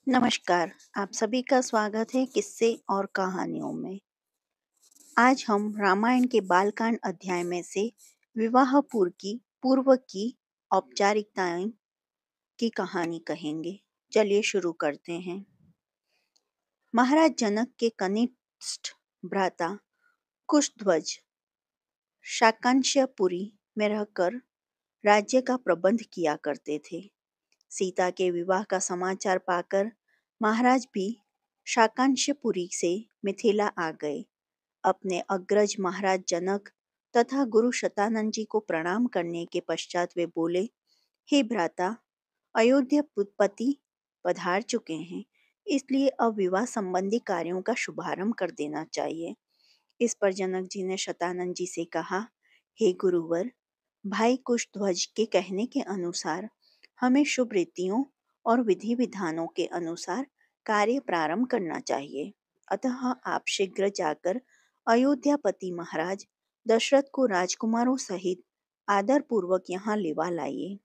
नमस्कार, आप सभी का स्वागत है किस्से और कहानियों में। आज हम रामायण के बालकांड अध्याय में से विवाह पूर्व की औपचारिकताएं की कहानी कहेंगे। चलिए शुरू करते हैं। महाराज जनक के कनिष्ठ भ्राता कुशध्वज शाकंभरीपुरी में रहकर राज्य का प्रबंध किया करते थे। सीता के विवाह का समाचार पाकर महाराज भी शाकंभरीपुरी से मिथिला आ गए। अपने अग्रज महाराज जनक तथा गुरु शतानंद जी को प्रणाम करने के पश्चात वे बोले, हे भ्राता, अयोध्यापति पधार चुके हैं, इसलिए अब विवाह संबंधी कार्यों का शुभारंभ कर देना चाहिए। इस पर जनक जी ने शतानंद जी से कहा, हे गुरुवर, भाई कुशध्वज के कहने के अनुसार हमें शुभ रीतियों और विधि विधानों के अनुसार कार्य प्रारंभ करना चाहिए। अतः आप शीघ्र जाकर अयोध्यापति महाराज दशरथ को राजकुमारों सहित आदर पूर्वक यहाँ लेवा लाइए।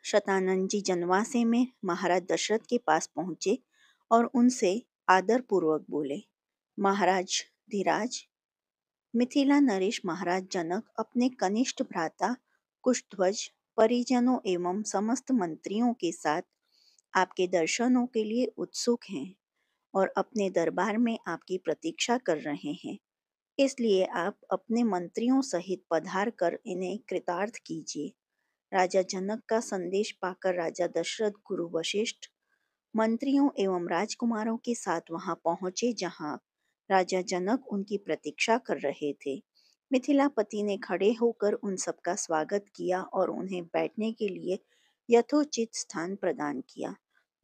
शतानंद जी जनवासे में महाराज दशरथ के पास पहुंचे और उनसे आदर पूर्वक बोले, महाराज धीराज, मिथिला नरेश महाराज जनक अपने कनिष्ठ भ्राता कुशध्वज, परिजनों एवं समस्त मंत्रियों के साथ आपके दर्शनों के लिए उत्सुक हैं और अपने दरबार में आपकी प्रतीक्षा कर रहे हैं। इसलिए आप अपने मंत्रियों सहित पधार कर इन्हें कृतार्थ कीजिए। राजा जनक का संदेश पाकर राजा दशरथ गुरु वशिष्ठ मंत्रियों एवं राजकुमारों के साथ वहां पहुंचे जहां राजा जनक उनकी प्रतीक्षा कर रहे थे। मिथिलापति ने खड़े होकर उन सबका स्वागत किया और उन्हें बैठने के लिए यथोचित स्थान प्रदान किया।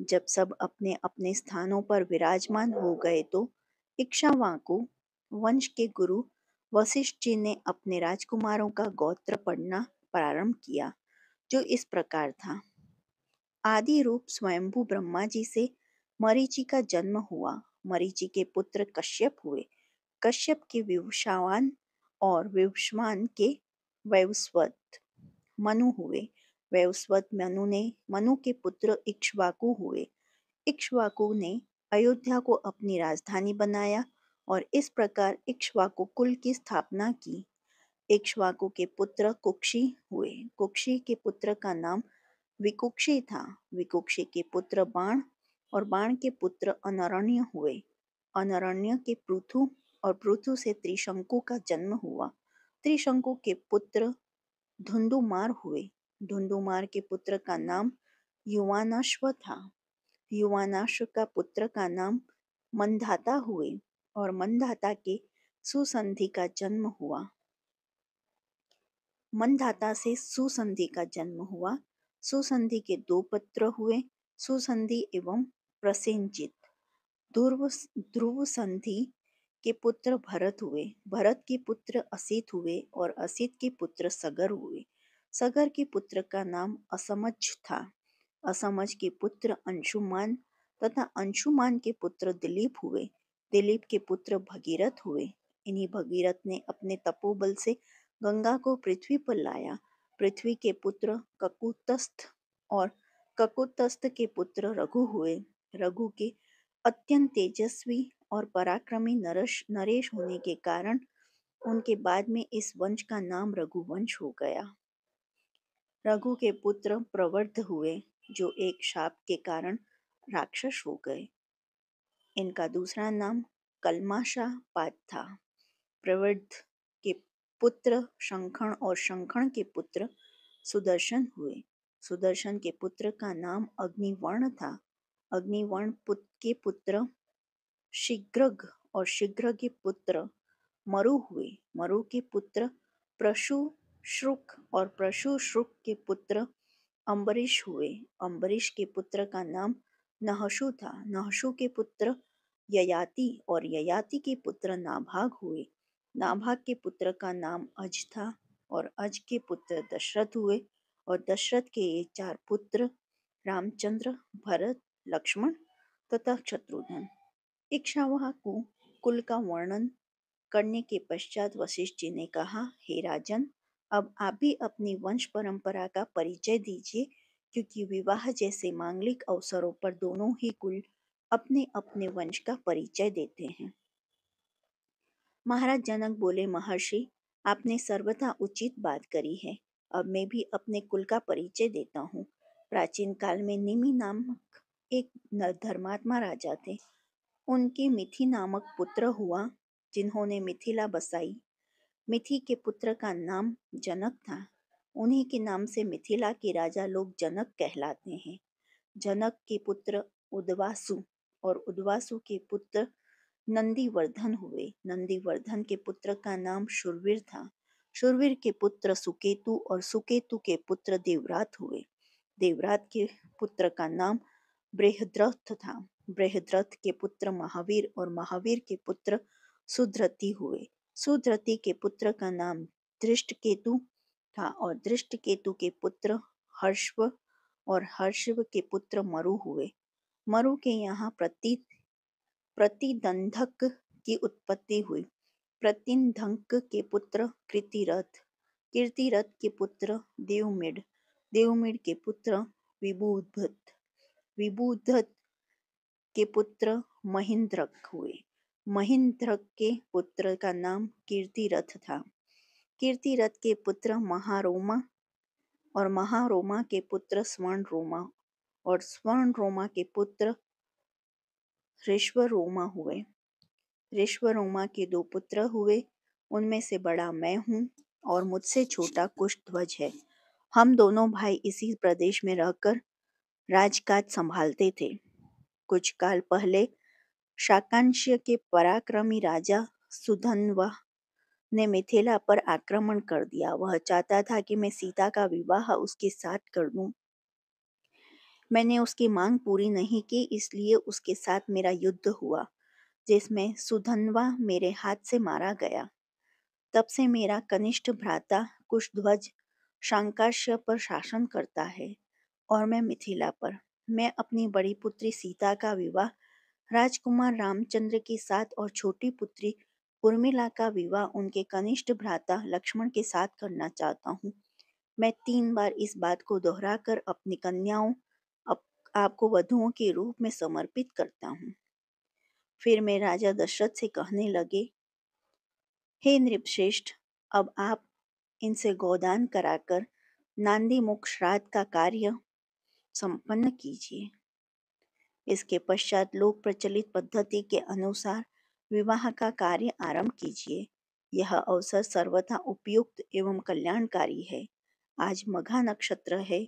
जब सब अपने अपने स्थानों पर विराजमान हो गए तो इक्ष्वाकु वंश के गुरु वशिष्ठ जी ने अपने राजकुमारों का गोत्र पढ़ना प्रारंभ किया, जो इस प्रकार था। आदि रूप स्वयंभू ब्रह्मा जी से मरीचि का जन्म हुआ। मरीचि के पुत्र कश्यप हुए। कश्यप के विवस्वान और विवस्वान के वैवस्वत मनु हुए। वैवस्वत मनु के पुत्र इक्ष्वाकु हुए। इक्ष्वाकु ने अयोध्या को अपनी राजधानी बनाया और इस प्रकार इक्ष्वाकु कुल की स्थापना की। इक्ष्वाकु के पुत्र कुक्षी हुए। कुक्षी के पुत्र का नाम विकुक्षी था। विकुक्षी के पुत्र बाण और बाण के पुत्र अनरण्य हुए। अनरण्य के पृथु और पृथु से त्रिशंकु का जन्म हुआ। त्रिशंकु के पुत्र धुंधुमार हुए। धुंधुमार के पुत्र का नाम युवानाश्व था। युवानाश्व का पुत्र का नाम मंधाता हुए और मंधाता के सुसंधि का जन्म हुआ। मंधाता से सुसंधि का जन्म हुआ। सुसंधि के दो पुत्र हुए, सुसंधि एवं प्रसेनजित। ध्रुव संधि के पुत्र भरत हुए। भरत के पुत्र असित हुए और असित के पुत्र सगर हुए। सगर के पुत्र का नाम असमज था। असमज के पुत्र अंशुमान तथा अंशुमान के पुत्र दिलीप हुए। दिलीप के पुत्र भगीरथ हुए। इन्हीं भगीरथ ने अपने तपोबल से गंगा को पृथ्वी पर लाया। पृथ्वी के पुत्र ककुतस्थ और ककुतस्थ के पुत्र रघु हुए। रघु के अत्यंत तेजस्वी और पराक्रमी नरेश होने के कारण उनके बाद में इस वंश का नाम रघुवंश हो गया। रघु के पुत्र प्रवर्ध हुए, जो एक शाप के कारण राक्षस हो गए। इनका दूसरा नाम कलमाशापाद था। प्रवर्ध के पुत्र शंखण और शंखण के पुत्र सुदर्शन हुए। सुदर्शन के पुत्र का नाम अग्निवर्ण था। अग्निवर्ण के पुत्र शीघ्रग और शीघ्र के पुत्र मरु हुए। मरु के पुत्र प्रशुश्रुक और प्रशुश्रुक के पुत्र अम्बरीश हुए। अम्बरीश के पुत्र का नाम नहशु था। नहशु के पुत्र ययाति और ययाति के पुत्र नाभाग हुए। नाभाग के पुत्र का नाम अज था और अज के पुत्र दशरथ हुए और दशरथ के ये चार पुत्र रामचंद्र, भरत, लक्ष्मण तथा शत्रुघ्न। इक्ष्वाकु कुल का वर्णन करने के पश्चात वशिष्ठ जी ने कहा, हे राजन, अब आप भी अपनी वंश परंपरा का परिचय दीजिए क्योंकि विवाह जैसे मांगलिक अवसरों पर दोनों ही कुल अपने अपने वंश का परिचय देते हैं। महाराज जनक बोले, महर्षि, आपने सर्वथा उचित बात करी है। अब मैं भी अपने कुल का परिचय देता हूँ। प्राचीन काल में निमि नामक एक धर्मात्मा राजा थे। उनके मिथि नामक पुत्र हुआ, जिन्होंने मिथिला बसाई। मिथि के पुत्र का नाम जनक था। उन्हीं के नाम से मिथिला के राजा लोग जनक कहलाते हैं। जनक के पुत्र उदवासु और उदवासु के पुत्र नंदीवर्धन हुए। नंदीवर्धन के पुत्र का नाम शूरवीर था। शूरवीर के पुत्र सुकेतु और सुकेतु के पुत्र देवरात हुए। देवरात के पुत्र का नाम बृहद्रथ था। बृहद्रथ के पुत्र महावीर और महावीर के पुत्र सुधृति हुए। सुधृति के पुत्र का नाम दृष्टकेतु था और दृष्टकेतु के पुत्र हर्षव और हर्षव के पुत्र मरु हुए। मरु के यहाँ प्रतिदंधक की उत्पत्ति हुई। प्रतिदंधक के पुत्र कीर्तिरथ, कीर्तिरथ के पुत्र देवमिड, देवमिड के पुत्र विबुधत, विबुधत के पुत्र महेंद्रक हुए। महेंद्रक के पुत्र का नाम कीर्तिरथ था। कीर्तिरथ के पुत्र महारोमा और महारोमा के पुत्र स्वर्णरोमा और स्वर्णरोमा के पुत्र ऋष्वरोमा हुए। ऋष्वरोमा के 2 पुत्र हुए। उनमें से बड़ा मैं हूँ और मुझसे छोटा कुशध्वज है। हम दोनों भाई इसी प्रदेश में रहकर राजकाज संभालते थे। कुछ काल पहले शाकांक्ष्य के पराक्रमी राजा सुधन्वा ने मिथिला पर आक्रमण कर दिया। वह चाहता था कि मैं सीता का विवाह उसके साथ कर दूं। मैंने उसकी मांग पूरी नहीं की, इसलिए उसके साथ मेरा युद्ध हुआ, जिसमें सुधन्वा मेरे हाथ से मारा गया। तब से मेरा कनिष्ठ भ्राता कुशध्वज शाकांक्ष्य पर शासन करता है और मैं मिथिला पर। मैं अपनी बड़ी पुत्री सीता का विवाह राजकुमार रामचंद्र के साथ और छोटी पुत्री उर्मिला का विवाह उनके कनिष्ठ भ्राता लक्ष्मण के साथ करना चाहता हूँ। मैं 3 बार इस बात को दोहराकर अपनी कन्याओं आपको वधुओं के रूप में समर्पित करता हूँ। फिर मैं राजा दशरथ से कहने लगे, हे नृपश्रेष्ठ, अब आप इनसे गोदान कराकर नांदीमुख श्राद्ध का कार्य संपन्न कीजिए। इसके पश्चात लोक प्रचलित पद्धति के अनुसार विवाह का कार्य आरंभ कीजिए। यह अवसर सर्वथा उपयुक्त एवं कल्याणकारी है। आज मघा नक्षत्र है।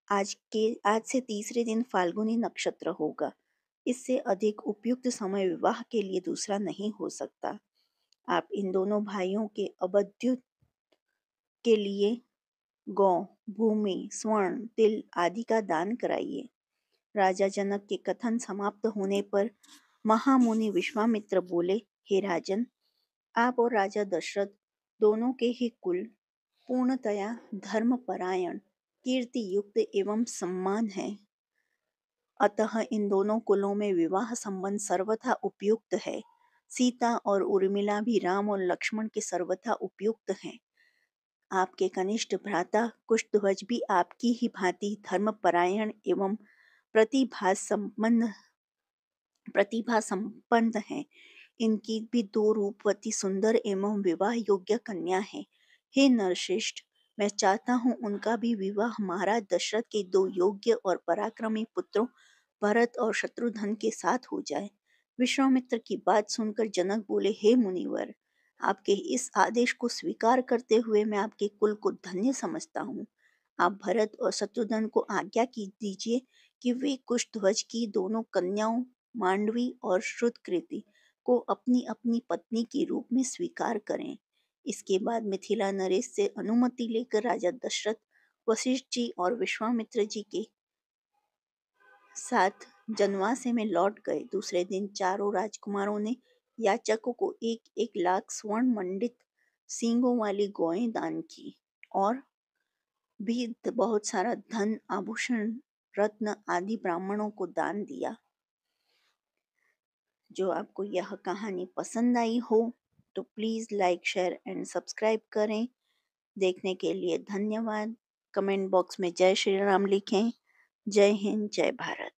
आज से तीसरे दिन फाल्गुनी नक्षत्र होगा। इससे अधिक उपयुक्त समय विवाह के लिए दूसरा नहीं हो सकता। आप इन दोनों भाइयों के अबद्युत के लिए गौ, भूमि, स्वर्ण, तिल आदि का दान कराइए। राजा जनक के कथन समाप्त होने पर महामुनि विश्वामित्र बोले, हे राजन, आप और राजा दशरथ दोनों के ही कुल पूर्णतया धर्मपरायण, कीर्ति युक्त एवं सम्मान है। अतः इन दोनों कुलों में विवाह संबंध सर्वथा उपयुक्त है। सीता और उर्मिला भी राम और लक्ष्मण के सर्वथा उपयुक्त हैं। आपके कनिष्ठ भ्राता कुशध्वज भी आपकी ही भांति धर्मपरायण एवं प्रतिभा संपन्न है। इनकी भी 2 रूपवती सुंदर एवं विवाह योग्य कन्या है। हे नरश्रेष्ठ, मैं चाहता हूँ उनका भी विवाह महाराज दशरथ के 2 योग्य और पराक्रमी पुत्रों भरत और शत्रुघ्न के साथ हो जाए। विश्वामित्र की बात सुनकर जनक बोले, हे मुनिवर, आपके इस आदेश को स्वीकार करते हुए मैं आपके कुल को धन्य समझता हूँ। आप भरत और शत्रुघ्न को आज्ञा दीजिए कि वे कुशध्वज की दोनों कन्याओं मांडवी और श्रुतकृति को अपनी अपनी पत्नी के रूप में स्वीकार करें। इसके बाद मिथिला नरेश से अनुमति लेकर राजा दशरथ वशिष्ठ जी और विश्वामित्र जी के साथ जनवासे में लौट गए। दूसरे दिन चारों राजकुमारों ने याचकों को 1-1 लाख स्वर्ण मंडित सींगों वाली गौएं दान की और भी बहुत सारा धन, आभूषण, रत्न आदि ब्राह्मणों को दान दिया। जो आपको यह कहानी पसंद आई हो तो please like, share and subscribe करें। देखने के लिए धन्यवाद। कमेंट बॉक्स में जय श्री राम लिखें। जय हिंद, जय भारत।